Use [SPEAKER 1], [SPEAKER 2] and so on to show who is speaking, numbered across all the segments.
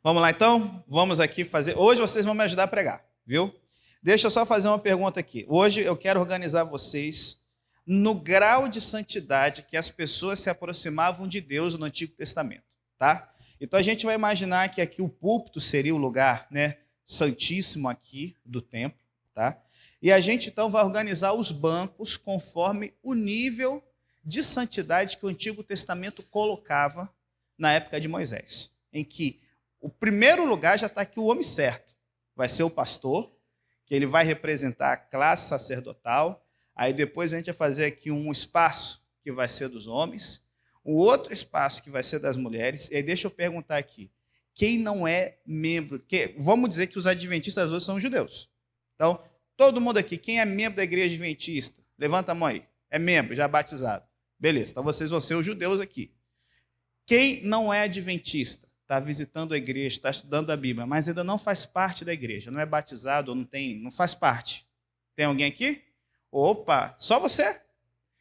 [SPEAKER 1] Vamos lá então? Vamos aqui fazer. Hoje vocês vão me ajudar a pregar, viu? Deixa eu só fazer uma pergunta aqui. Hoje eu quero organizar vocês no grau de santidade que as pessoas se aproximavam de Deus no Antigo Testamento, tá? Então a gente vai imaginar que aqui o púlpito seria o lugar, né, santíssimo aqui do templo, tá? E a gente então vai organizar os bancos conforme o nível de santidade que o Antigo Testamento colocava na época de Moisés, em que o primeiro lugar já está aqui o homem certo, vai ser o pastor, que ele vai representar a classe sacerdotal. Aí depois a gente vai fazer aqui um espaço que vai ser dos homens, o outro espaço que vai ser das mulheres. E aí deixa eu perguntar aqui, quem não é membro, vamos dizer que os adventistas hoje são judeus. Então, todo mundo aqui, quem é membro da igreja adventista? Levanta a mão aí. É membro, já batizado. Beleza, então vocês vão ser os judeus aqui. Quem não é adventista, está visitando a igreja, está estudando a Bíblia, mas ainda não faz parte da igreja, não é batizado, não faz parte. Tem alguém aqui? Opa, só você?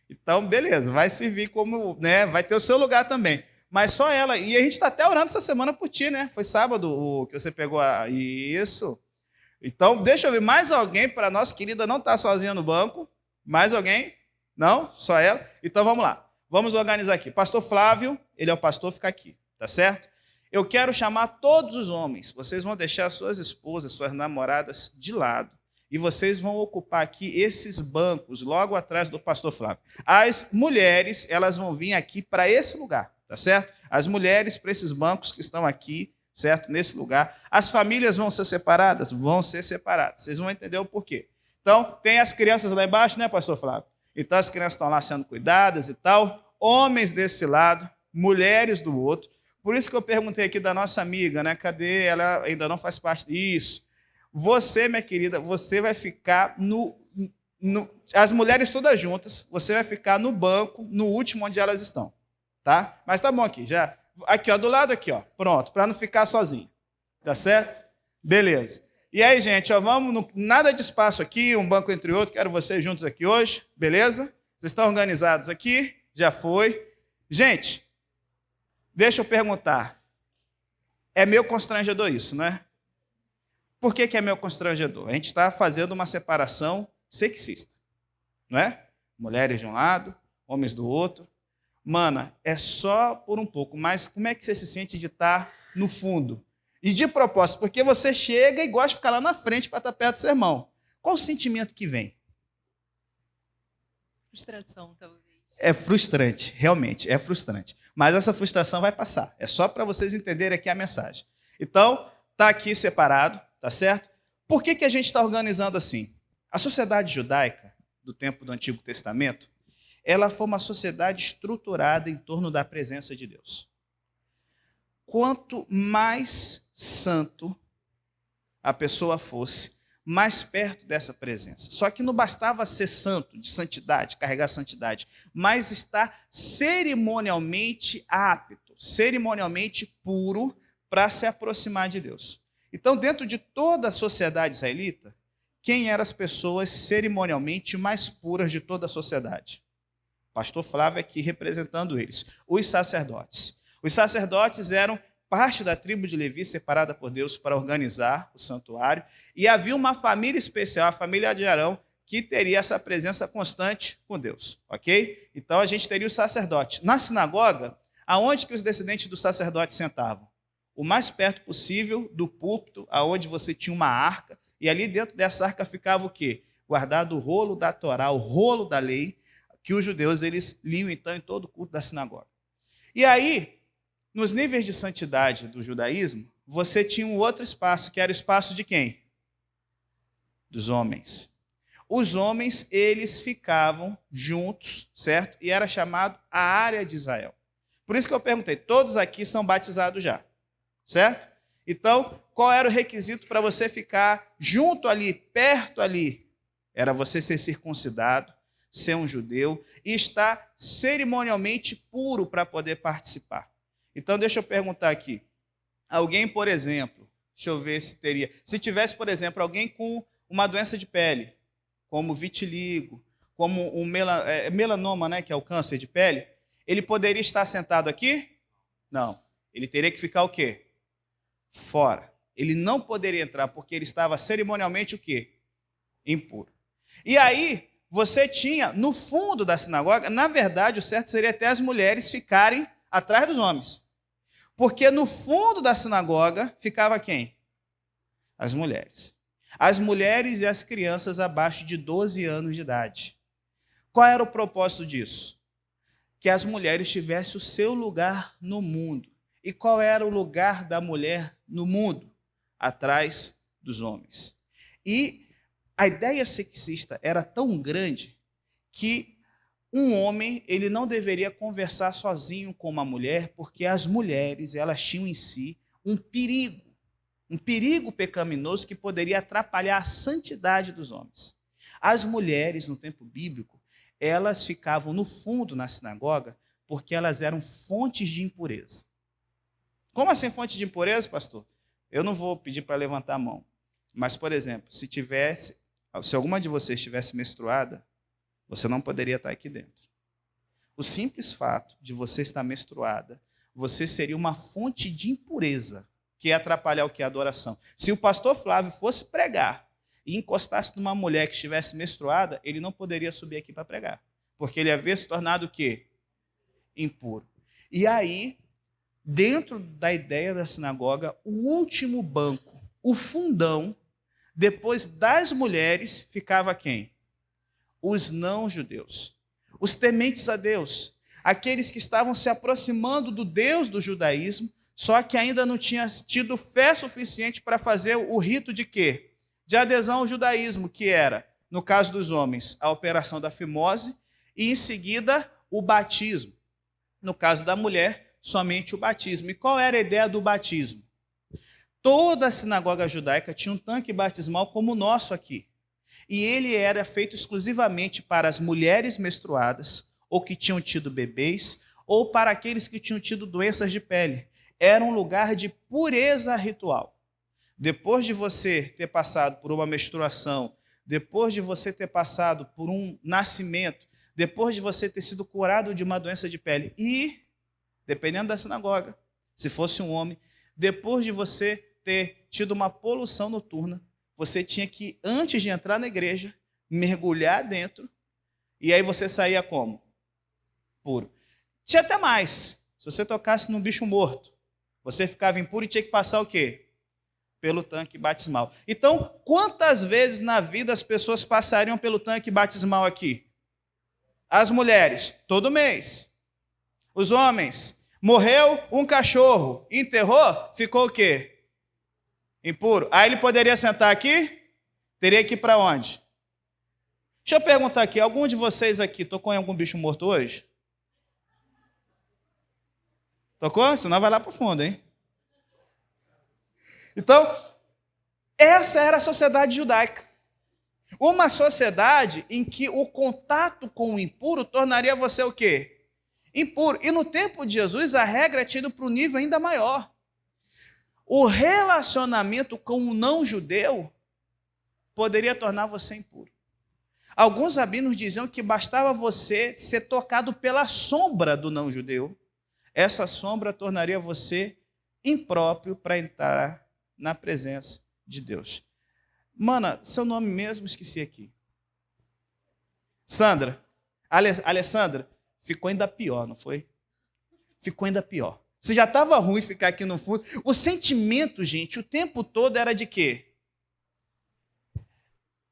[SPEAKER 1] Então, beleza, vai servir como, né, vai ter o seu lugar também. Mas só ela, e a gente está até orando essa semana por ti, né? Foi sábado que você pegou isso. Então, deixa eu ver, mais alguém para a nossa querida não estar sozinha no banco? Mais alguém? Não? Só ela? Então, vamos lá. Vamos organizar aqui. Pastor Flávio, ele é o pastor, fica aqui, tá certo? Eu quero chamar todos os homens. Vocês vão deixar suas esposas, suas namoradas de lado. E vocês vão ocupar aqui esses bancos, logo atrás do pastor Flávio. As mulheres, elas vão vir aqui para esse lugar, tá certo? As mulheres para esses bancos que estão aqui, certo? Nesse lugar. As famílias vão ser separadas? Vão ser separadas. Vocês vão entender o porquê. Então, tem as crianças lá embaixo, né, pastor Flávio? Então, as crianças estão lá sendo cuidadas e tal. Homens desse lado, mulheres do outro. Por isso que eu perguntei aqui da nossa amiga, né? Cadê? Ela ainda não faz parte disso. Você, minha querida, você vai ficar as mulheres todas juntas, você vai ficar no banco, no último onde elas estão, tá? Mas tá bom aqui, já. Aqui, ó, do lado aqui, ó. Pronto, para não ficar sozinho. Tá certo? Beleza. E aí, gente, ó, vamos, nada de espaço aqui, um banco entre outro, quero vocês juntos aqui hoje, beleza? Vocês estão organizados aqui? Já foi. Gente, deixa eu perguntar. É meio constrangedor isso, não é? Por que é meio constrangedor? A gente está fazendo uma separação sexista, não é? Mulheres de um lado, homens do outro. Mana, é só por um pouco, mas como é que você se sente de estar no fundo? E de propósito, porque você chega e gosta de ficar lá na frente para estar perto do seu irmão. Qual o sentimento que vem?
[SPEAKER 2] Frustração, talvez.
[SPEAKER 1] É frustrante, realmente, é frustrante. Mas essa frustração vai passar. É só para vocês entenderem aqui a mensagem. Então, está aqui separado, tá certo? Por que a gente está organizando assim? A sociedade judaica, do tempo do Antigo Testamento, ela foi uma sociedade estruturada em torno da presença de Deus. Quanto mais santo a pessoa fosse, mais perto dessa presença. Só que não bastava ser santo, de santidade, carregar santidade, mas estar cerimonialmente apto, cerimonialmente puro para se aproximar de Deus. Então, dentro de toda a sociedade israelita, quem eram as pessoas cerimonialmente mais puras de toda a sociedade? Pastor Flávio aqui representando eles, os sacerdotes. Os sacerdotes eram parte da tribo de Levi separada por Deus para organizar o santuário, e havia uma família especial, a família de Arão, que teria essa presença constante com Deus, ok? Então a gente teria o sacerdote. Na sinagoga, aonde que os descendentes do sacerdote sentavam? O mais perto possível do púlpito, aonde você tinha uma arca, e ali dentro dessa arca ficava o quê? Guardado o rolo da Torá, o rolo da lei, que os judeus eles liam então em todo o culto da sinagoga. E aí, nos níveis de santidade do judaísmo, você tinha um outro espaço, que era o espaço de quem? Dos homens. Os homens, eles ficavam juntos, certo? E era chamado a área de Israel. Por isso que eu perguntei, todos aqui são batizados já, certo? Então, qual era o requisito para você ficar junto ali, perto ali? Era você ser circuncidado, ser um judeu e estar cerimonialmente puro para poder participar. Então, deixa eu perguntar aqui. Alguém, por exemplo, deixa eu ver se teria. Se tivesse, por exemplo, alguém com uma doença de pele, como vitiligo, como um melanoma, né, que é o câncer de pele, ele poderia estar sentado aqui? Não. Ele teria que ficar o quê? fora. Ele não poderia entrar porque ele estava cerimonialmente o quê? Impuro. E aí, você tinha, no fundo da sinagoga, na verdade, o certo seria até as mulheres ficarem atrás dos homens. Porque no fundo da sinagoga ficava quem? As mulheres. As mulheres e as crianças abaixo de 12 anos de idade. Qual era o propósito disso? Que as mulheres tivessem o seu lugar no mundo. E qual era o lugar da mulher no mundo? Atrás dos homens. E a ideia sexista era tão grande que um homem ele não deveria conversar sozinho com uma mulher, porque as mulheres elas tinham em si um perigo pecaminoso que poderia atrapalhar a santidade dos homens. As mulheres, no tempo bíblico, elas ficavam no fundo na sinagoga porque elas eram fontes de impureza. Como assim fonte de impureza, pastor? Eu não vou pedir para levantar a mão. Mas, por exemplo, se alguma de vocês estivesse menstruada, você não poderia estar aqui dentro. O simples fato de você estar menstruada, você seria uma fonte de impureza que ia atrapalhar o que? A adoração. Se o pastor Flávio fosse pregar e encostasse numa mulher que estivesse menstruada, ele não poderia subir aqui para pregar. Porque ele havia se tornado o quê? Impuro. E aí, dentro da ideia da sinagoga, o último banco, o fundão, depois das mulheres, ficava quem? Os não-judeus. Os tementes a Deus. Aqueles que estavam se aproximando do Deus do judaísmo, só que ainda não tinha tido fé suficiente para fazer o rito de quê? De adesão ao judaísmo, que era, no caso dos homens, a operação da fimose e, em seguida, o batismo. No caso da mulher, somente o batismo. E qual era a ideia do batismo? Toda a sinagoga judaica tinha um tanque batismal como o nosso aqui. E ele era feito exclusivamente para as mulheres menstruadas, ou que tinham tido bebês, ou para aqueles que tinham tido doenças de pele. Era um lugar de pureza ritual. Depois de você ter passado por uma menstruação, depois de você ter passado por um nascimento, depois de você ter sido curado de uma doença de pele e, dependendo da sinagoga, se fosse um homem, depois de você ter tido uma poluição noturna, você tinha que, antes de entrar na igreja, mergulhar dentro, e aí você saía como? Puro. Tinha até mais. Se você tocasse num bicho morto, você ficava impuro e tinha que passar o quê? Pelo tanque batismal. Então, quantas vezes na vida as pessoas passariam pelo tanque batismal aqui? As mulheres, todo mês. Os homens, morreu um cachorro, enterrou, ficou o quê? Impuro. Aí ele poderia sentar aqui? Teria que ir para onde? Deixa eu perguntar aqui, algum de vocês aqui tocou em algum bicho morto hoje? Tocou? Senão vai lá para o fundo, hein? Então, essa era a sociedade judaica. Uma sociedade em que o contato com o impuro tornaria você o quê? Impuro. E no tempo de Jesus, a regra tinha ido para um nível ainda maior. O relacionamento com o não-judeu poderia tornar você impuro. Alguns rabinos diziam que bastava você ser tocado pela sombra do não-judeu. Essa sombra tornaria você impróprio para entrar na presença de Deus. Mana, seu nome mesmo esqueci aqui. Sandra. Alessandra, ficou ainda pior, não foi? Ficou ainda pior. Você já estava ruim ficar aqui no fundo. O sentimento, gente, o tempo todo era de quê?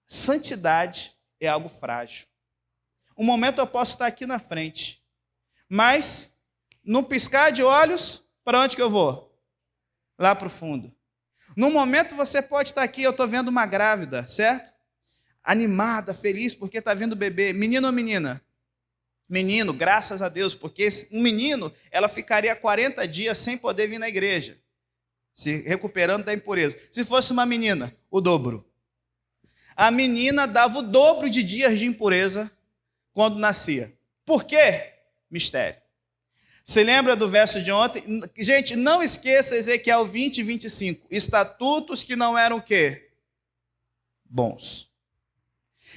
[SPEAKER 1] Santidade é algo frágil. Um momento eu posso estar aqui na frente, mas, num piscar de olhos, para onde que eu vou? Lá para o fundo. Num momento você pode estar aqui, eu estou vendo uma grávida, certo? Animada, feliz, porque está vendo o bebê. Menino ou menina? Menino, graças a Deus, porque um menino, ela ficaria 40 dias sem poder vir na igreja, se recuperando da impureza. Se fosse uma menina, o dobro. A menina dava o dobro de dias de impureza quando nascia. Por quê? Mistério. Você lembra do verso de ontem? Gente, não esqueça Ezequiel 20 e 25. Estatutos que não eram o quê? Bons.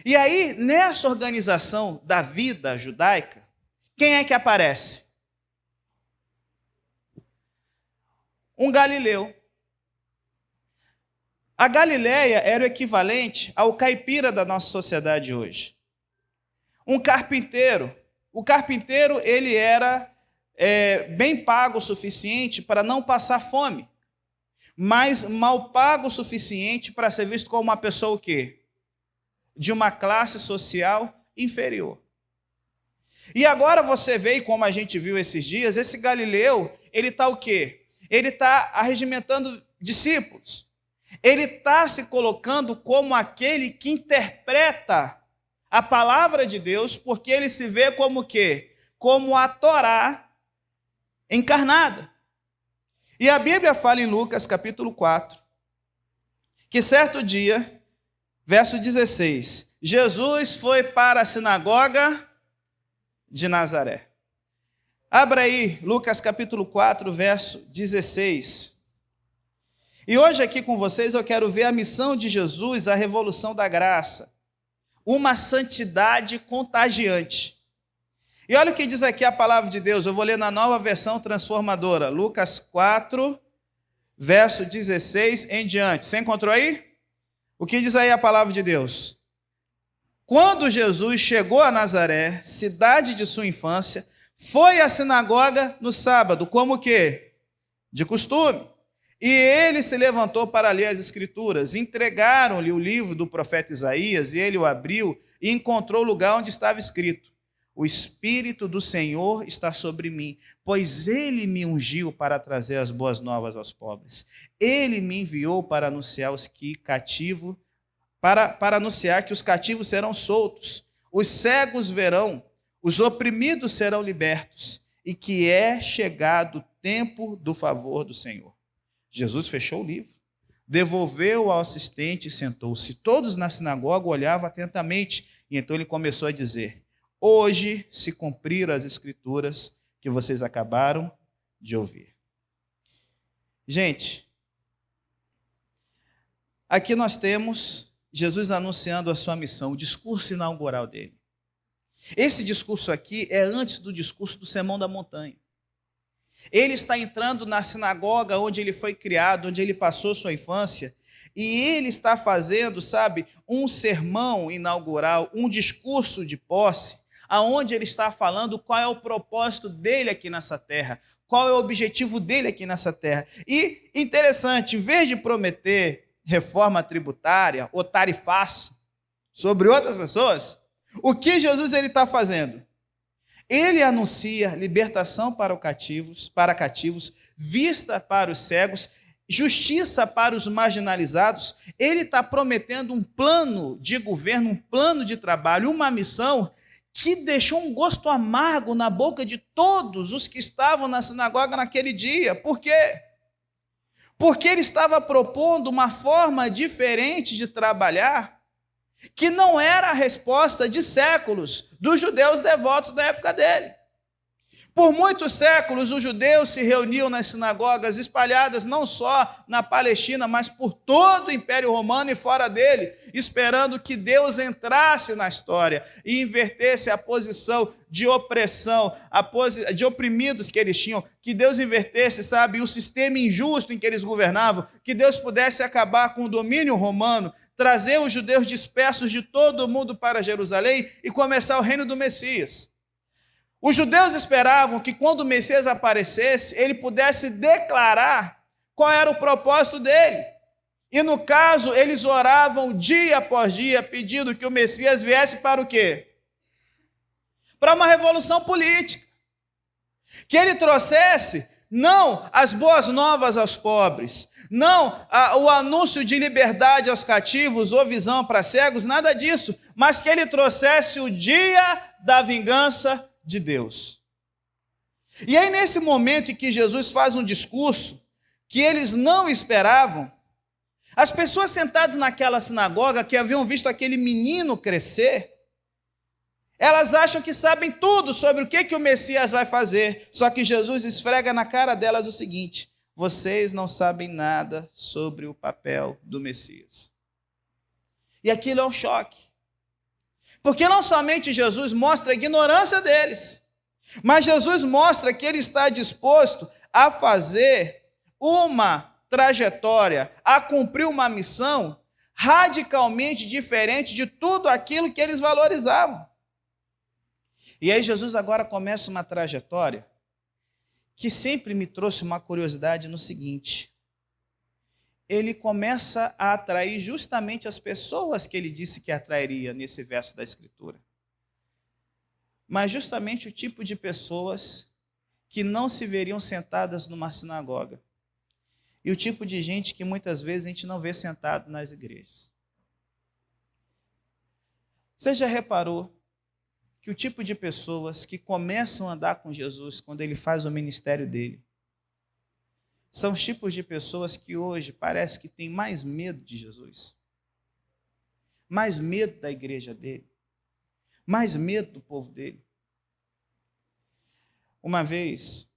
[SPEAKER 1] E aí, nessa organização da vida judaica, quem é que aparece? Um galileu. A Galileia era o equivalente ao caipira da nossa sociedade hoje. Um carpinteiro. O carpinteiro, ele era bem pago o suficiente para não passar fome, mas mal pago o suficiente para ser visto como uma pessoa o quê? De uma classe social inferior. E agora você vê, como a gente viu esses dias, esse Galileu, ele está o quê? Ele está arregimentando discípulos. Ele está se colocando como aquele que interpreta a palavra de Deus, porque ele se vê como o quê? Como a Torá encarnada. E a Bíblia fala em Lucas capítulo 4, que certo dia, verso 16, Jesus foi para a sinagoga de Nazaré. Abra aí, Lucas capítulo 4, verso 16. E hoje aqui com vocês eu quero ver a missão de Jesus, a revolução da graça. Uma santidade contagiante. E olha o que diz aqui a palavra de Deus, eu vou ler na Nova Versão Transformadora, Lucas 4, verso 16 em diante. Você encontrou aí? O que diz aí a palavra de Deus? Quando Jesus chegou a Nazaré, cidade de sua infância, foi à sinagoga no sábado, como que? De costume. E ele se levantou para ler as Escrituras. Entregaram-lhe o livro do profeta Isaías, e ele o abriu e encontrou o lugar onde estava escrito: o Espírito do Senhor está sobre mim, pois ele me ungiu para trazer as boas novas aos pobres. Ele me enviou para anunciar para anunciar que os cativos serão soltos, os cegos verão, os oprimidos serão libertos, e que é chegado o tempo do favor do Senhor. Jesus fechou o livro, devolveu ao assistente e sentou-se. Todos na sinagoga olhavam atentamente, e então ele começou a dizer: hoje se cumpriram as Escrituras que vocês acabaram de ouvir. Gente, aqui nós temos Jesus anunciando a sua missão, o discurso inaugural dele. Esse discurso aqui é antes do discurso do Sermão da Montanha. Ele está entrando na sinagoga onde ele foi criado, onde ele passou sua infância, e ele está fazendo, sabe, um sermão inaugural, um discurso de posse, aonde ele está falando qual é o propósito dele aqui nessa terra, qual é o objetivo dele aqui nessa terra. E interessante, em vez de prometer reforma tributária ou tarifaço sobre outras pessoas, o que Jesus ele está fazendo? Ele anuncia libertação para cativos, vista para os cegos, justiça para os marginalizados. Ele está prometendo um plano de governo, um plano de trabalho, uma missão que deixou um gosto amargo na boca de todos os que estavam na sinagoga naquele dia. Por quê? Porque ele estava propondo uma forma diferente de trabalhar, que não era a resposta de séculos dos judeus devotos da época dele. Por muitos séculos, os judeus se reuniam nas sinagogas espalhadas não só na Palestina, mas por todo o Império Romano e fora dele, esperando que Deus entrasse na história e invertesse a posição de opressão, de oprimidos que eles tinham, que Deus invertesse, sabe, o sistema injusto em que eles governavam, que Deus pudesse acabar com o domínio romano, trazer os judeus dispersos de todo o mundo para Jerusalém e começar o reino do Messias. Os judeus esperavam que quando o Messias aparecesse, ele pudesse declarar qual era o propósito dele. E no caso, eles oravam dia após dia, pedindo que o Messias viesse para o quê? Para uma revolução política. Que ele trouxesse, não as boas novas aos pobres, não o anúncio de liberdade aos cativos ou visão para cegos, nada disso, mas que ele trouxesse o dia da vingança de Deus. E aí, nesse momento em que Jesus faz um discurso que eles não esperavam, as pessoas sentadas naquela sinagoga que haviam visto aquele menino crescer, elas acham que sabem tudo sobre o que o Messias vai fazer, só que Jesus esfrega na cara delas o seguinte: vocês não sabem nada sobre o papel do Messias. E aquilo é um choque. Porque não somente Jesus mostra a ignorância deles, mas Jesus mostra que ele está disposto a fazer uma trajetória, a cumprir uma missão radicalmente diferente de tudo aquilo que eles valorizavam. E aí Jesus agora começa uma trajetória que sempre me trouxe uma curiosidade no seguinte: ele começa a atrair justamente as pessoas que ele disse que atrairia nesse verso da Escritura. Mas justamente o tipo de pessoas que não se veriam sentadas numa sinagoga. E o tipo de gente que muitas vezes a gente não vê sentado nas igrejas. Você já reparou que o tipo de pessoas que começam a andar com Jesus quando ele faz o ministério dele são os tipos de pessoas que hoje parece que têm mais medo de Jesus, mais medo da igreja dele, mais medo do povo dele. Uma vez,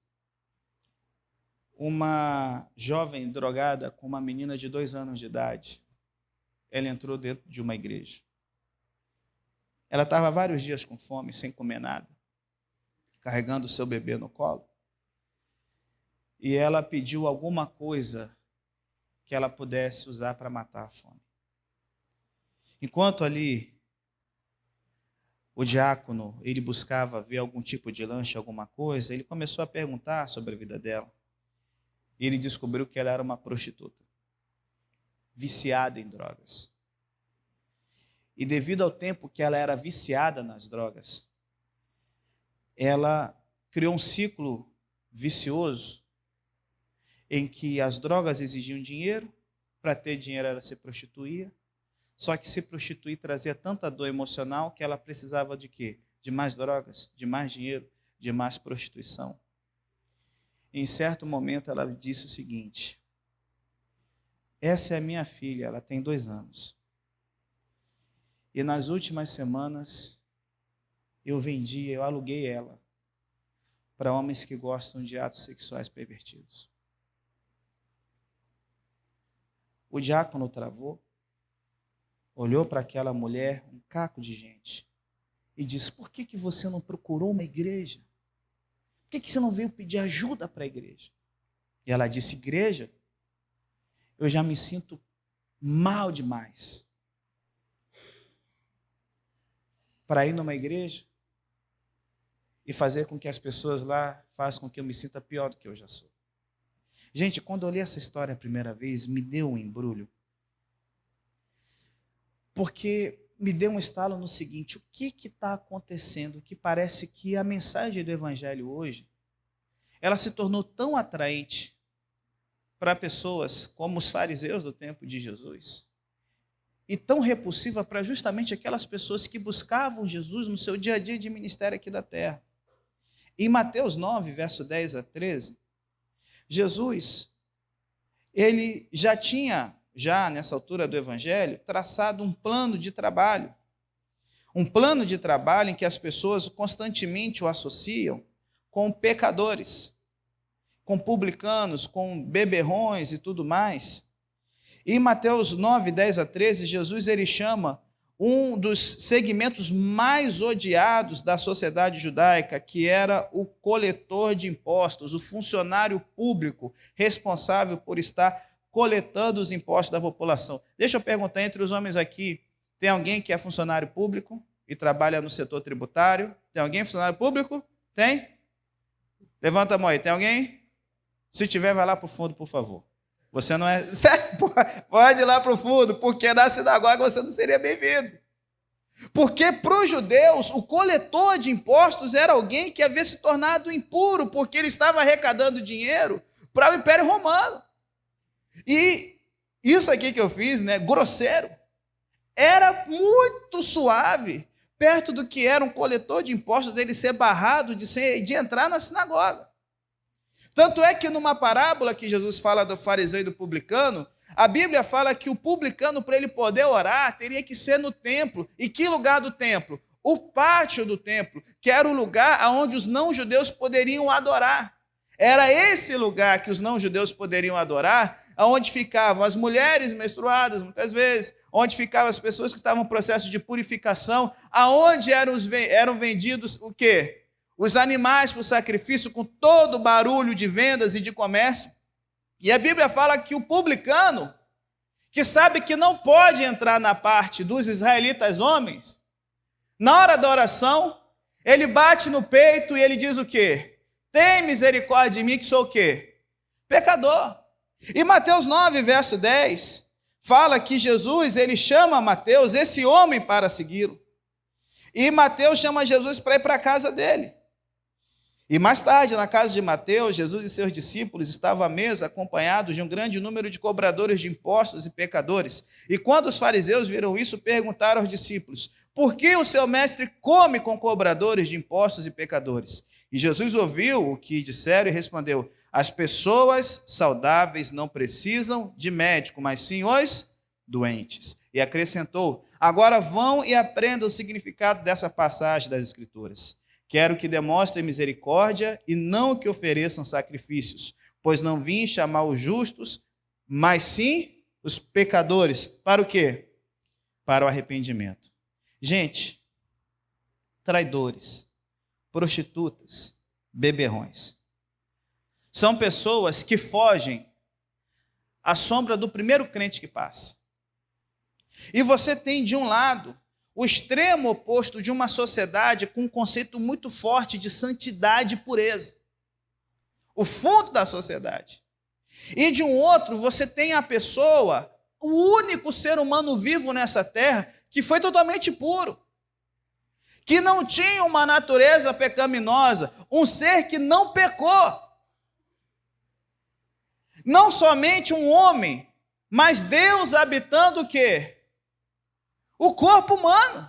[SPEAKER 1] uma jovem drogada com uma menina de 2 anos de idade, ela entrou dentro de uma igreja. Ela estava vários dias com fome, sem comer nada, carregando o seu bebê no colo. E ela pediu alguma coisa que ela pudesse usar para matar a fome. Enquanto ali o diácono, ele buscava ver algum tipo de lanche, alguma coisa, ele começou a perguntar sobre a vida dela. E ele descobriu que ela era uma prostituta, viciada em drogas. E devido ao tempo que ela era viciada nas drogas, ela criou um ciclo vicioso em que as drogas exigiam dinheiro, para ter dinheiro ela se prostituía, só que se prostituir trazia tanta dor emocional que ela precisava de quê? De mais drogas, de mais dinheiro, de mais prostituição. E em certo momento ela disse o seguinte: essa é a minha filha, ela tem 2 anos. E nas últimas semanas eu aluguei ela para homens que gostam de atos sexuais pervertidos. O diácono travou, olhou para aquela mulher, um caco de gente, e disse: por que você não procurou uma igreja? Por que você não veio pedir ajuda para a igreja? E ela disse: igreja? Eu já me sinto mal demais para ir numa igreja e fazer com que as pessoas lá façam com que eu me sinta pior do que eu já sou. Gente, quando eu li essa história a primeira vez, me deu um embrulho. Porque me deu um estalo no seguinte: o que está acontecendo? Que parece que a mensagem do Evangelho hoje, ela se tornou tão atraente para pessoas como os fariseus do tempo de Jesus, e tão repulsiva para justamente aquelas pessoas que buscavam Jesus no seu dia a dia de ministério aqui da terra. Em Mateus 9, verso 10 a 13, Jesus, ele já tinha, nessa altura do Evangelho, traçado um plano de trabalho. Um plano de trabalho em que as pessoas constantemente o associam com pecadores, com publicanos, com beberrões e tudo mais. E em Mateus 9, 10 a 13, Jesus ele chama um dos segmentos mais odiados da sociedade judaica, que era o coletor de impostos, o funcionário público responsável por estar coletando os impostos da população. Deixa eu perguntar, entre os homens aqui, tem alguém que é funcionário público e trabalha no setor tributário? Tem alguém funcionário público? Tem? Levanta a mão aí, tem alguém? Se tiver, vai lá para o fundo, por favor. Você não é... Pode ir lá para o fundo, porque na sinagoga você não seria bem-vindo. Porque para os judeus, o coletor de impostos era alguém que havia se tornado impuro, porque ele estava arrecadando dinheiro para o Império Romano. E isso aqui que eu fiz, grosseiro, era muito suave, perto do que era um coletor de impostos, ele ser barrado de entrar na sinagoga. Tanto é que numa parábola que Jesus fala do fariseu e do publicano, a Bíblia fala que o publicano, para ele poder orar, teria que ser no templo. E que lugar do templo? O pátio do templo, que era o lugar onde os não-judeus poderiam adorar. Era esse lugar que os não-judeus poderiam adorar, onde ficavam as mulheres menstruadas, muitas vezes, onde ficavam as pessoas que estavam em processo de purificação, aonde eram vendidos o quê? Os animais para o sacrifício, com todo o barulho de vendas e de comércio. E a Bíblia fala que o publicano, que sabe que não pode entrar na parte dos israelitas homens, na hora da oração, ele bate no peito e ele diz o quê? Tem misericórdia de mim que sou o quê? Pecador. E Mateus 9, verso 10, fala que Jesus, ele chama Mateus, esse homem, para segui-lo. E Mateus chama Jesus para ir para a casa dele. E mais tarde, na casa de Mateus, Jesus e seus discípulos estavam à mesa acompanhados de um grande número de cobradores de impostos e pecadores. E quando os fariseus viram isso, perguntaram aos discípulos: por que o seu mestre come com cobradores de impostos e pecadores? E Jesus ouviu o que disseram e respondeu: as pessoas saudáveis não precisam de médico, mas sim os doentes. E acrescentou: agora vão e aprendam o significado dessa passagem das Escrituras. Quero que demonstrem misericórdia e não que ofereçam sacrifícios, pois não vim chamar os justos, mas sim os pecadores. Para o quê? Para o arrependimento. Gente, traidores, prostitutas, beberrões, são pessoas que fogem à sombra do primeiro crente que passa. E você tem, de um lado, o extremo oposto de uma sociedade com um conceito muito forte de santidade e pureza. O fundo da sociedade. E de um outro, você tem a pessoa, o único ser humano vivo nessa terra, que foi totalmente puro. Que não tinha uma natureza pecaminosa, um ser que não pecou. Não somente um homem, mas Deus habitando o quê? O corpo humano.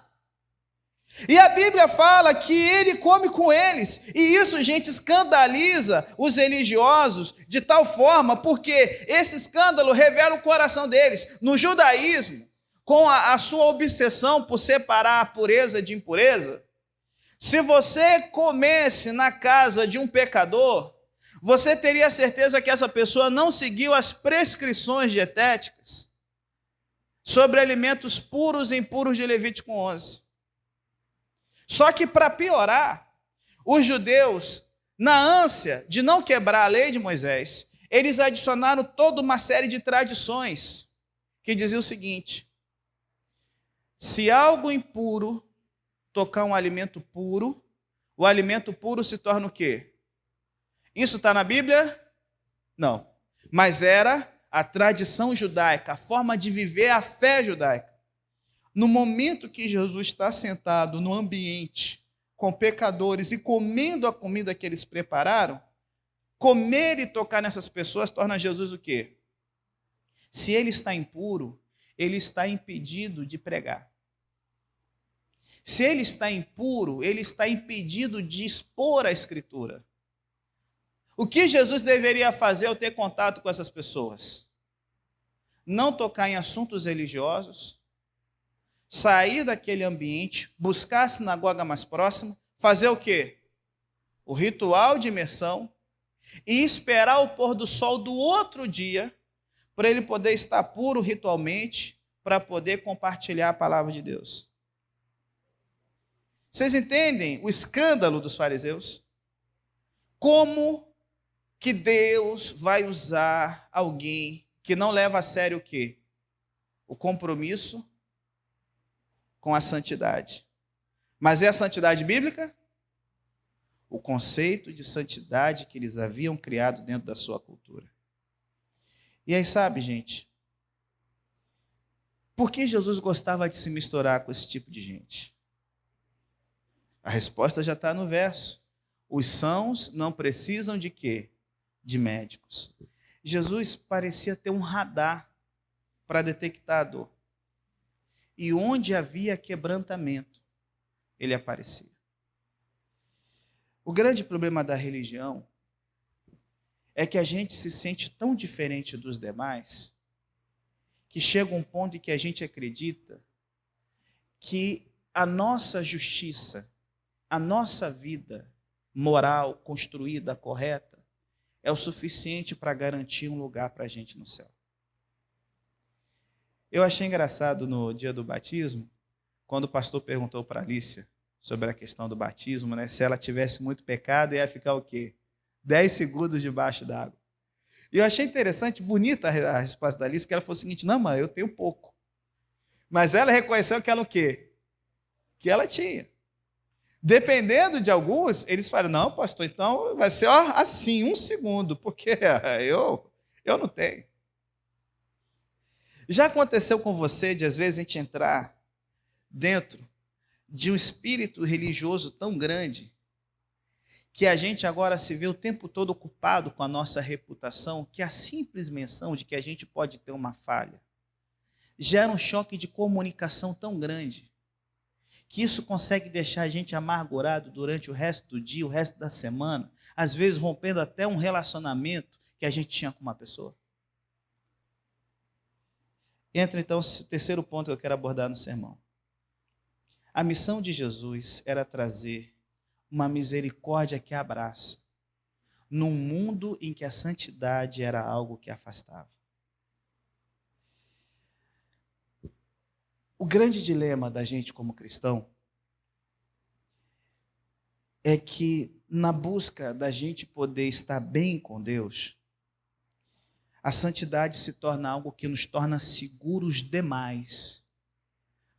[SPEAKER 1] E a Bíblia fala que ele come com eles. E isso, gente, escandaliza os religiosos de tal forma, porque esse escândalo revela o coração deles. No judaísmo, com a sua obsessão por separar a pureza de impureza, se você comesse na casa de um pecador, você teria certeza que essa pessoa não seguiu as prescrições dietéticas sobre alimentos puros e impuros de Levítico 11. Só que, para piorar, os judeus, na ânsia de não quebrar a lei de Moisés, eles adicionaram toda uma série de tradições que diziam o seguinte: se algo impuro tocar um alimento puro, o alimento puro se torna o quê? Isso está na Bíblia? Não. Mas era a tradição judaica, a forma de viver a fé judaica. No momento que Jesus está sentado no ambiente com pecadores e comendo a comida que eles prepararam, comer e tocar nessas pessoas torna Jesus o quê? Se ele está impuro, ele está impedido de pregar. Se ele está impuro, ele está impedido de expor a Escritura. O que Jesus deveria fazer ao ter contato com essas pessoas? Não tocar em assuntos religiosos, sair daquele ambiente, buscar a sinagoga mais próxima, fazer o quê? O ritual de imersão e esperar o pôr do sol do outro dia para ele poder estar puro ritualmente, para poder compartilhar a palavra de Deus. Vocês entendem o escândalo dos fariseus? Como que Deus vai usar alguém que não leva a sério o quê? O compromisso com a santidade. Mas é a santidade bíblica? O conceito de santidade que eles haviam criado dentro da sua cultura. E aí, sabe, gente, por que Jesus gostava de se misturar com esse tipo de gente? A resposta já está no verso. Os sãos não precisam de quê? De médicos. Jesus parecia ter um radar para detectar a dor. E onde havia quebrantamento, ele aparecia. O grande problema da religião é que a gente se sente tão diferente dos demais que chega um ponto em que a gente acredita que a nossa justiça, a nossa vida moral construída, correta, é o suficiente para garantir um lugar para a gente no céu. Eu achei engraçado no dia do batismo, quando o pastor perguntou para Alicia sobre a questão do batismo, né, se ela tivesse muito pecado, ia ficar o quê? 10 segundos debaixo d'água. E eu achei interessante, bonita a resposta da Alice, que ela falou o seguinte: não, mãe, eu tenho pouco. Mas ela reconheceu que ela o quê? Que ela tinha. Dependendo de alguns, eles falam: não, pastor, então vai ser assim, 1 segundo, porque eu não tenho. Já aconteceu com você de, às vezes, a gente entrar dentro de um espírito religioso tão grande que a gente agora se vê o tempo todo ocupado com a nossa reputação, que a simples menção de que a gente pode ter uma falha gera um choque de comunicação tão grande que isso consegue deixar a gente amargurado durante o resto do dia, o resto da semana, às vezes rompendo até um relacionamento que a gente tinha com uma pessoa. Entra então o terceiro ponto que eu quero abordar no sermão. A missão de Jesus era trazer uma misericórdia que abraça, num mundo em que a santidade era algo que afastava. O grande dilema da gente como cristão é que, na busca da gente poder estar bem com Deus, a santidade se torna algo que nos torna seguros demais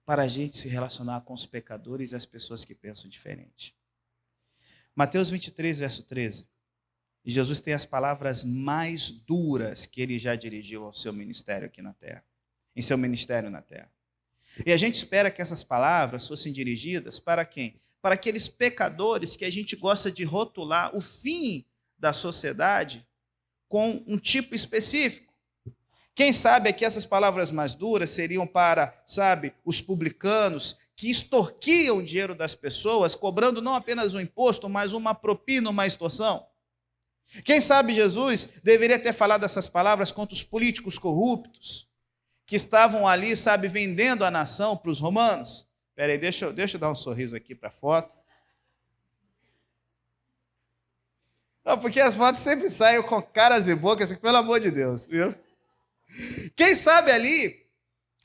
[SPEAKER 1] para a gente se relacionar com os pecadores e as pessoas que pensam diferente. Mateus 23, verso 13. Jesus tem as palavras mais duras que ele já dirigiu ao seu ministério aqui na terra, em seu ministério na terra. E a gente espera que essas palavras fossem dirigidas para quem? Para aqueles pecadores que a gente gosta de rotular o fim da sociedade com um tipo específico. Quem sabe aqui essas palavras mais duras seriam para, os publicanos que extorquiam o dinheiro das pessoas, cobrando não apenas um imposto, mas uma propina, uma extorsão. Quem sabe Jesus deveria ter falado essas palavras contra os políticos corruptos, que estavam ali, vendendo a nação para os romanos. Espera aí, deixa eu dar um sorriso aqui para a foto. Não, porque as fotos sempre saem com caras e bocas, pelo amor de Deus, viu? Quem sabe ali,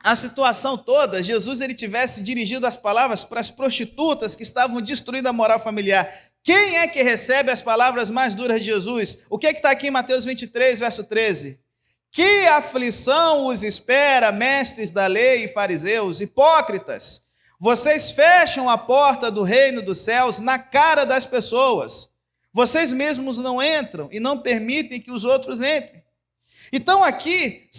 [SPEAKER 1] a situação toda, Jesus ele tivesse dirigido as palavras para as prostitutas que estavam destruindo a moral familiar. Quem é que recebe as palavras mais duras de Jesus? O que está aqui em Mateus 23, verso 13? Que aflição os espera, mestres da lei e fariseus, hipócritas! Vocês fecham a porta do reino dos céus na cara das pessoas. Vocês mesmos não entram e não permitem que os outros entrem. Então aqui,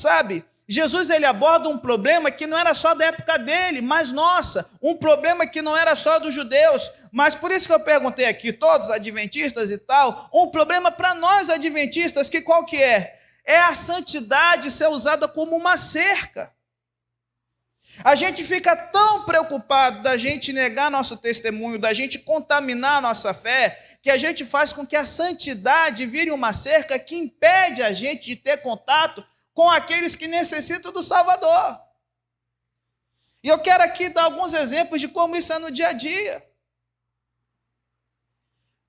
[SPEAKER 1] Jesus ele aborda um problema que não era só da época dele, mas nossa, um problema que não era só dos judeus, mas por isso que eu perguntei aqui, todos adventistas e tal, um problema para nós adventistas, que qual que é? É a santidade ser usada como uma cerca. A gente fica tão preocupado da gente negar nosso testemunho, da gente contaminar nossa fé, que a gente faz com que a santidade vire uma cerca que impede a gente de ter contato com aqueles que necessitam do Salvador. E eu quero aqui dar alguns exemplos de como isso é no dia a dia.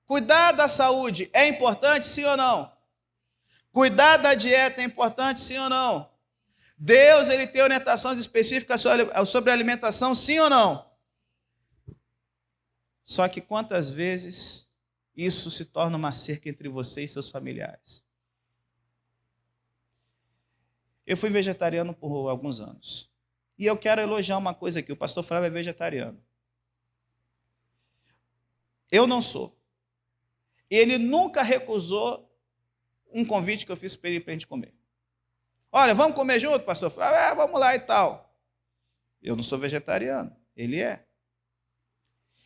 [SPEAKER 1] Cuidar da saúde é importante, sim ou não? Cuidar da dieta é importante, sim ou não? Deus ele tem orientações específicas sobre a alimentação, sim ou não? Só que quantas vezes isso se torna uma cerca entre você e seus familiares? Eu fui vegetariano por alguns anos. E eu quero elogiar uma coisa aqui. O pastor Flávio é vegetariano. Eu não sou. Ele nunca recusou um convite que eu fiz para ele para a gente comer. Olha, vamos comer junto, pastor Flávio? Vamos lá e tal. Eu não sou vegetariano. Ele é.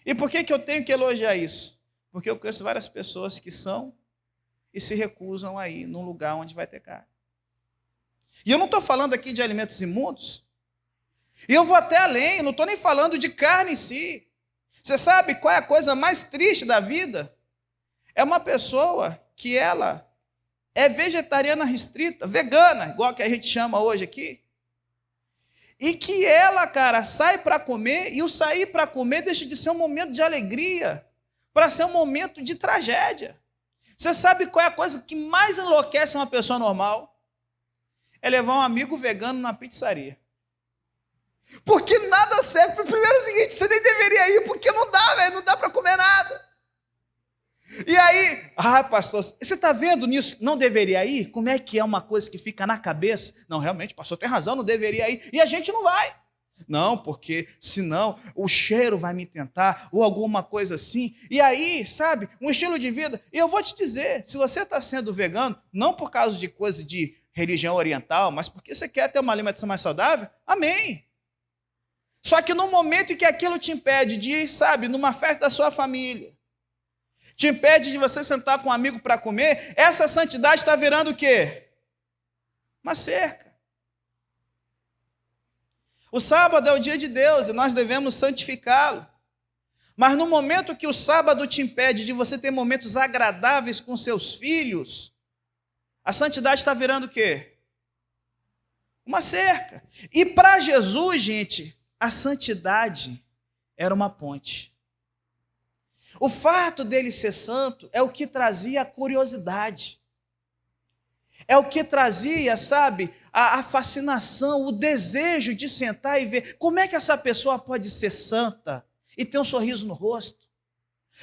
[SPEAKER 1] E por que eu tenho que elogiar isso? Porque eu conheço várias pessoas que são e se recusam a ir num lugar onde vai ter carne. E eu não estou falando aqui de alimentos imundos. E eu vou até além, eu não estou nem falando de carne em si. Você sabe qual é a coisa mais triste da vida? É uma pessoa que ela é vegetariana restrita, vegana, igual que a gente chama hoje aqui. E que ela, sai para comer, e o sair para comer deixa de ser um momento de alegria, para ser um momento de tragédia. Você sabe qual é a coisa que mais enlouquece uma pessoa normal? É levar um amigo vegano na pizzaria. Porque nada serve. Primeiro é o seguinte, você nem deveria ir, porque não dá, velho, não dá para comer nada. E aí, pastor, você está vendo nisso? Não deveria ir? Como é que é uma coisa que fica na cabeça? Não, realmente, pastor tem razão, não deveria ir. E a gente não vai. Não, porque senão o cheiro vai me tentar, ou alguma coisa assim. E aí, sabe, um estilo de vida. E eu vou te dizer, se você está sendo vegano, não por causa de coisa de religião oriental, mas porque você quer ter uma alimentação mais saudável, amém. Só que no momento em que aquilo te impede de ir, sabe, numa festa da sua família, te impede de você sentar com um amigo para comer, essa santidade está virando o quê? Uma cerca. O sábado é o dia de Deus e nós devemos santificá-lo. Mas no momento que o sábado te impede de você ter momentos agradáveis com seus filhos, a santidade está virando o quê? Uma cerca. E para Jesus, gente, a santidade era uma ponte. O fato dele ser santo é o que trazia a curiosidade. É o que trazia, sabe, a fascinação, o desejo de sentar e ver como é que essa pessoa pode ser santa e ter um sorriso no rosto.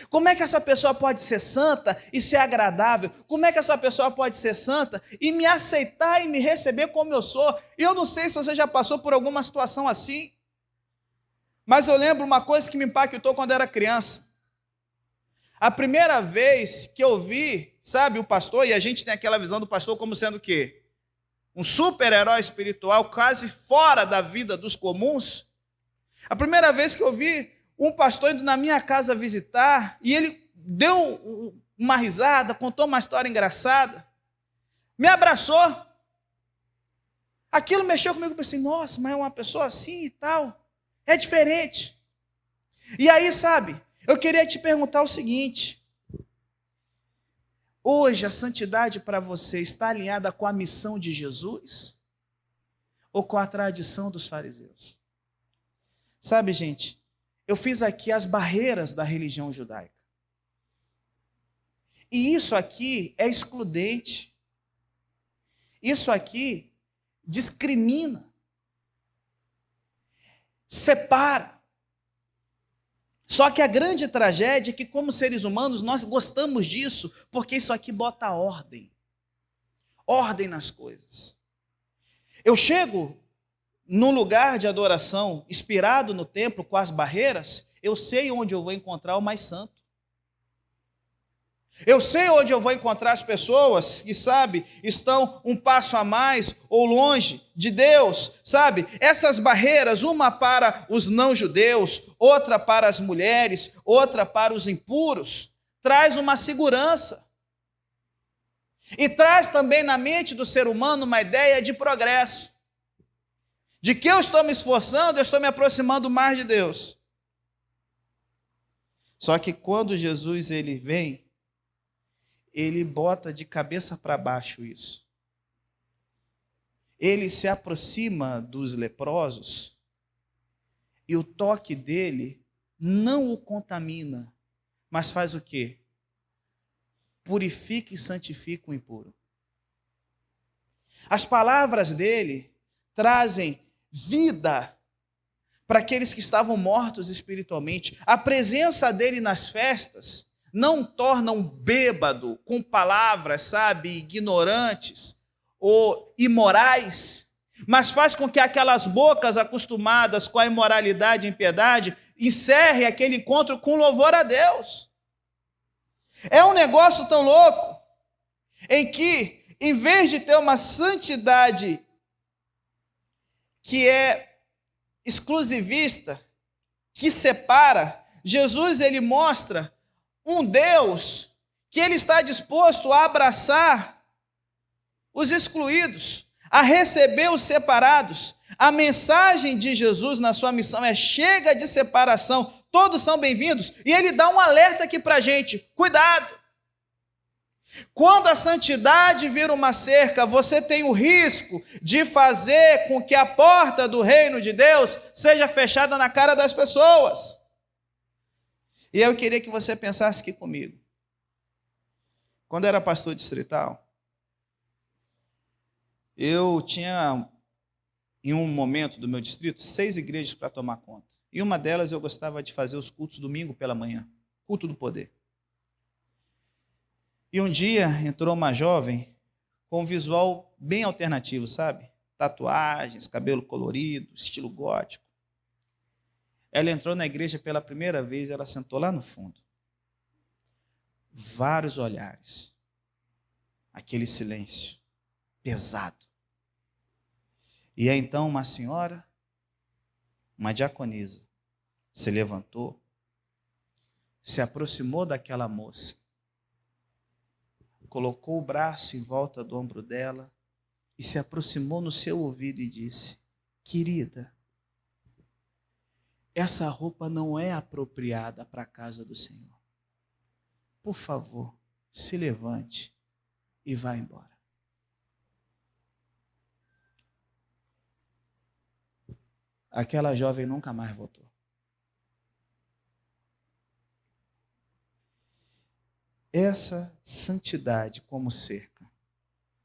[SPEAKER 1] Como é que essa pessoa pode ser santa e ser agradável? Como é que essa pessoa pode ser santa e me aceitar e me receber como eu sou? E eu não sei se você já passou por alguma situação assim, mas eu lembro uma coisa que me impactou quando era criança. A primeira vez que eu vi, sabe, o pastor, e a gente tem aquela visão do pastor como sendo o quê? Um super-herói espiritual, quase fora da vida dos comuns. A primeira vez que eu vi um pastor indo na minha casa visitar, e ele deu uma risada, contou uma história engraçada, me abraçou. Aquilo mexeu comigo, eu pensei, nossa, mas é uma pessoa assim e tal, é diferente. E aí, sabe, eu queria te perguntar o seguinte: hoje a santidade para você está alinhada com a missão de Jesus ou com a tradição dos fariseus? Sabe, gente, eu fiz aqui as barreiras da religião judaica. E isso aqui é excludente. Isso aqui discrimina, separa. Só que a grande tragédia é que, como seres humanos, nós gostamos disso, porque isso aqui bota ordem. Ordem nas coisas. Eu chego num lugar de adoração, inspirado no templo, com as barreiras, eu sei onde eu vou encontrar o mais santo. Eu sei onde eu vou encontrar as pessoas que, sabe, estão um passo a mais ou longe de Deus, sabe? Essas barreiras, uma para os não-judeus, outra para as mulheres, outra para os impuros, traz uma segurança. E traz também na mente do ser humano uma ideia de progresso. De que eu estou me esforçando, eu estou me aproximando mais de Deus. Só que quando Jesus ele vem, ele bota de cabeça para baixo isso. Ele se aproxima dos leprosos e o toque dele não o contamina, mas faz o quê? Purifica e santifica o impuro. As palavras dele trazem vida para aqueles que estavam mortos espiritualmente. A presença dele nas festas não torna um bêbado com palavras, sabe, ignorantes ou imorais, mas faz com que aquelas bocas acostumadas com a imoralidade e impiedade encerrem aquele encontro com louvor a Deus. É um negócio tão louco, em que, em vez de ter uma santidade que é exclusivista, que separa, Jesus ele mostra um Deus que ele está disposto a abraçar os excluídos, a receber os separados. A mensagem de Jesus na sua missão é: chega de separação, todos são bem-vindos. E ele dá um alerta aqui para a gente: cuidado! Quando a santidade vira uma cerca, você tem o risco de fazer com que a porta do reino de Deus seja fechada na cara das pessoas. E eu queria que você pensasse aqui comigo. Quando eu era pastor distrital, eu tinha, em um momento do meu distrito, 6 igrejas para tomar conta. E uma delas eu gostava de fazer os cultos domingo pela manhã, culto do poder. E um dia entrou uma jovem com um visual bem alternativo, sabe? Tatuagens, cabelo colorido, estilo gótico. Ela entrou na igreja pela primeira vez, ela sentou lá no fundo. Vários olhares. Aquele silêncio pesado. E aí então uma senhora, uma diaconisa, se levantou, se aproximou daquela moça, colocou o braço em volta do ombro dela e se aproximou no seu ouvido e disse: querida, essa roupa não é apropriada para a casa do Senhor. Por favor, se levante e vá embora. Aquela jovem nunca mais voltou. Essa santidade como cerca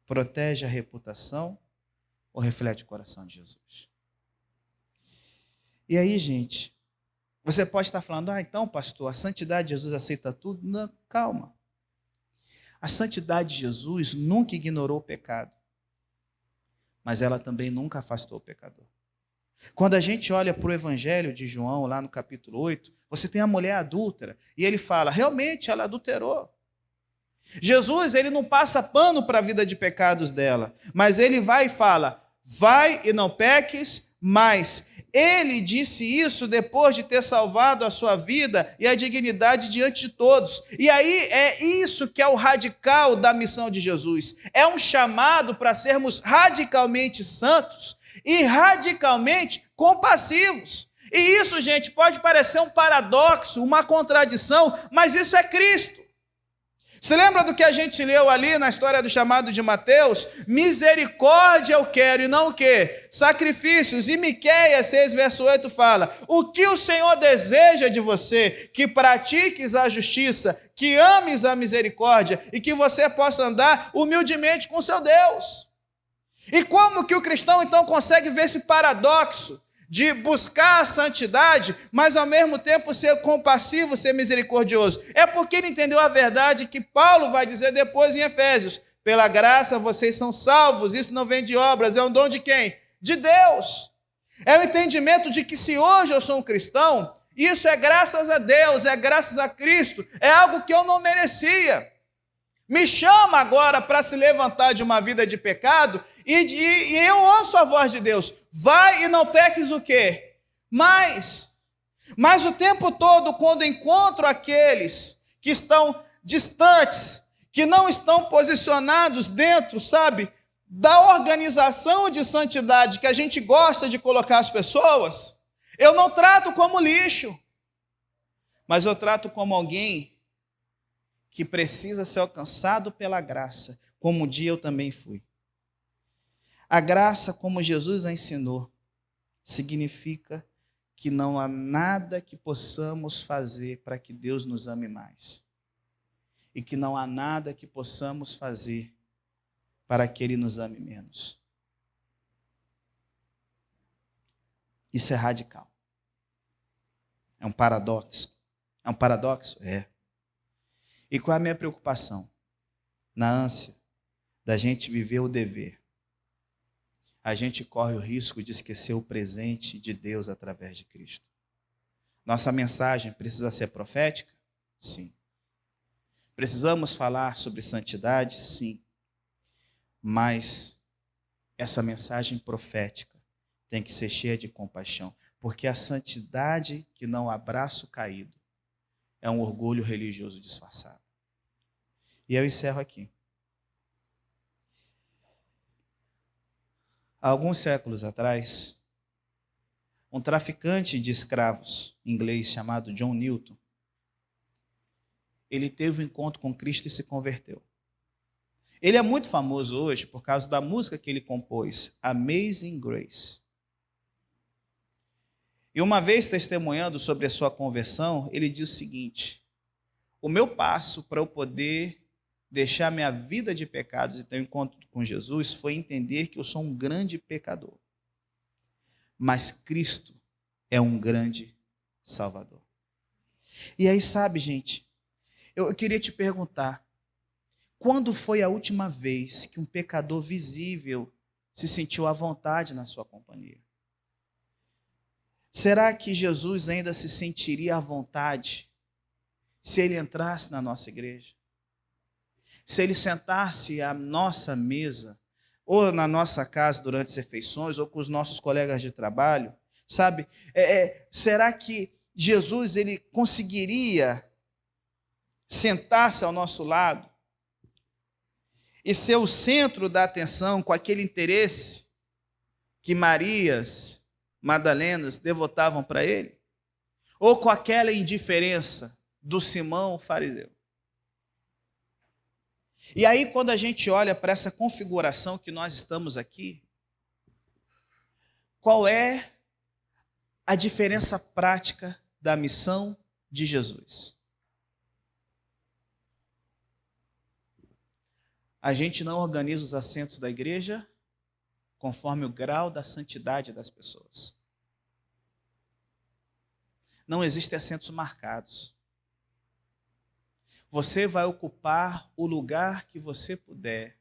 [SPEAKER 1] protege a reputação ou reflete o coração de Jesus? E aí, gente, você pode estar falando: então, pastor, a santidade de Jesus aceita tudo? Não, calma. A santidade de Jesus nunca ignorou o pecado, mas ela também nunca afastou o pecador. Quando a gente olha para o Evangelho de João, lá no capítulo 8, você tem a mulher adúltera, e ele fala: realmente ela adulterou. Jesus, ele não passa pano para a vida de pecados dela, mas ele vai e fala: vai e não peques mais. Ele disse isso depois de ter salvado a sua vida e a dignidade diante de todos. E aí é isso que é o radical da missão de Jesus. É um chamado para sermos radicalmente santos e radicalmente compassivos. E isso, gente, pode parecer um paradoxo, uma contradição, mas isso é Cristo. Você lembra do que a gente leu ali na história do chamado de Mateus? Misericórdia eu quero e não o quê? Sacrifícios. E Miqueias 6, verso 8 fala: o que o Senhor deseja de você? Que pratiques a justiça, que ames a misericórdia e que você possa andar humildemente com seu Deus. E como que o cristão então consegue ver esse paradoxo de buscar a santidade, mas ao mesmo tempo ser compassivo, ser misericordioso? É porque ele entendeu a verdade que Paulo vai dizer depois em Efésios: pela graça vocês são salvos, isso não vem de obras, é um dom de quem? De Deus. É o entendimento de que se hoje eu sou um cristão, isso é graças a Deus, é graças a Cristo, é algo que eu não merecia. Me chama agora para se levantar de uma vida de pecado e eu ouço a voz de Deus: vai e não peques o quê? Mas o tempo todo, quando encontro aqueles que estão distantes, que não estão posicionados dentro, sabe, da organização de santidade que a gente gosta de colocar as pessoas, eu não trato como lixo, mas eu trato como alguém que precisa ser alcançado pela graça, como um dia eu também fui. A graça, como Jesus a ensinou, significa que não há nada que possamos fazer para que Deus nos ame mais. E que não há nada que possamos fazer para que Ele nos ame menos. Isso é radical. É um paradoxo. É um paradoxo? É. E qual é a minha preocupação? Na ânsia da gente viver o dever, a gente corre o risco de esquecer o presente de Deus através de Cristo. Nossa mensagem precisa ser profética? Sim. Precisamos falar sobre santidade? Sim. Mas essa mensagem profética tem que ser cheia de compaixão, porque a santidade que não abraça o caído é um orgulho religioso disfarçado. E eu encerro aqui. Há alguns séculos atrás, um traficante de escravos inglês chamado John Newton, ele teve um encontro com Cristo e se converteu. Ele é muito famoso hoje por causa da música que ele compôs, Amazing Grace. E uma vez testemunhando sobre a sua conversão, ele diz o seguinte: o meu passo para eu poder deixar minha vida de pecados e ter um encontro com Jesus foi entender que eu sou um grande pecador. Mas Cristo é um grande Salvador. E aí, sabe, gente, eu queria te perguntar, Quando foi a última vez que um pecador visível se sentiu à vontade na sua companhia? Será que Jesus ainda se sentiria à vontade se ele entrasse na nossa igreja? Se ele sentasse à nossa mesa, ou na nossa casa durante as refeições, ou com os nossos colegas de trabalho, sabe? Será que Jesus ele conseguiria sentar-se ao nosso lado e ser o centro da atenção com aquele interesse que Marias Madalenas devotavam para ele? Ou com aquela indiferença do Simão fariseu? E aí, quando a gente olha para essa configuração que nós estamos aqui, qual é a diferença prática da missão de Jesus? A gente não organiza os assentos da igreja conforme o grau da santidade das pessoas. Não existem assentos marcados. Você vai ocupar o lugar que você puder,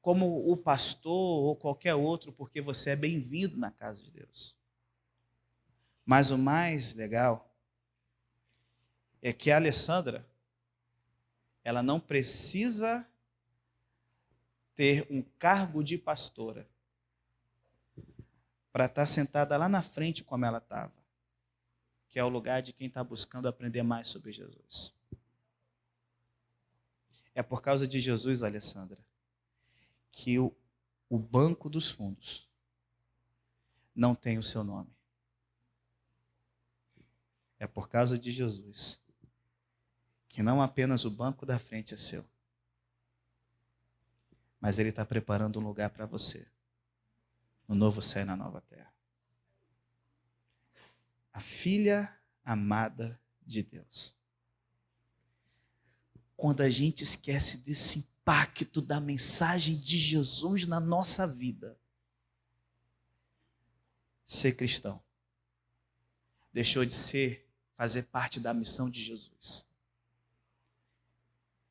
[SPEAKER 1] como o pastor ou qualquer outro, porque você é bem-vindo na casa de Deus. Mas o mais legal é que a Alessandra, ela não precisa ter um cargo de pastora para estar sentada lá na frente como ela estava, que é o lugar de quem está buscando aprender mais sobre Jesus. É por causa de Jesus, Alessandra, que o banco dos fundos não tem o seu nome. É por causa de Jesus que não apenas o banco da frente é seu, mas Ele está preparando um lugar para você, no novo céu e na nova terra. A filha amada de Deus. Quando a gente esquece desse impacto da mensagem de Jesus na nossa vida, ser cristão deixou de fazer parte da missão de Jesus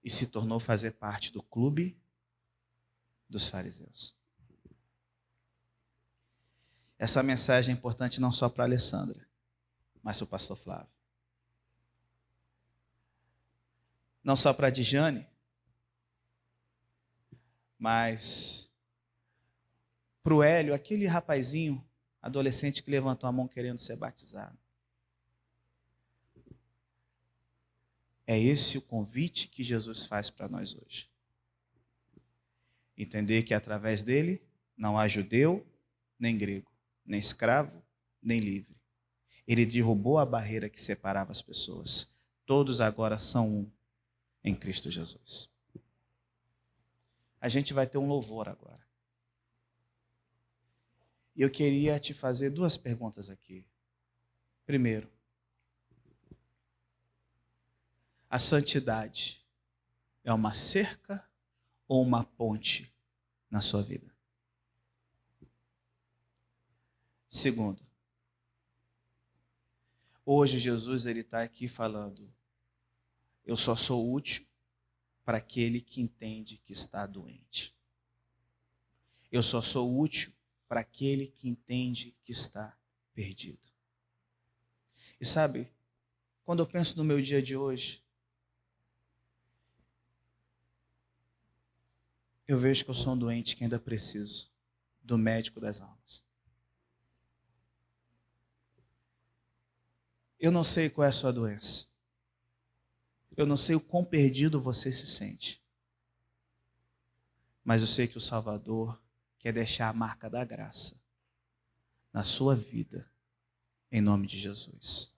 [SPEAKER 1] e se tornou fazer parte do clube dos fariseus. Essa mensagem é importante não só para a Alessandra, mas para o pastor Flávio. Não só para a Dijane, mas para o Hélio, aquele rapazinho, adolescente que levantou a mão querendo ser batizado. É esse o convite que Jesus faz para nós hoje. Entender que através dele não há judeu, nem grego, nem escravo, nem livre. Ele derrubou a barreira que separava as pessoas. Todos agora são um em Cristo Jesus. A gente vai ter um louvor agora. E eu queria te fazer duas perguntas aqui. Primeiro, a santidade é uma cerca ou uma ponte na sua vida? Segundo, hoje Jesus está aqui falando: eu só sou útil para aquele que entende que está doente. Eu só sou útil para aquele que entende que está perdido. E sabe, quando eu penso no meu dia de hoje, eu vejo que eu sou um doente que ainda preciso do médico das almas. Eu não sei qual é a sua doença. Eu não sei o quão perdido você se sente. Mas eu sei que o Salvador quer deixar a marca da graça na sua vida, em nome de Jesus.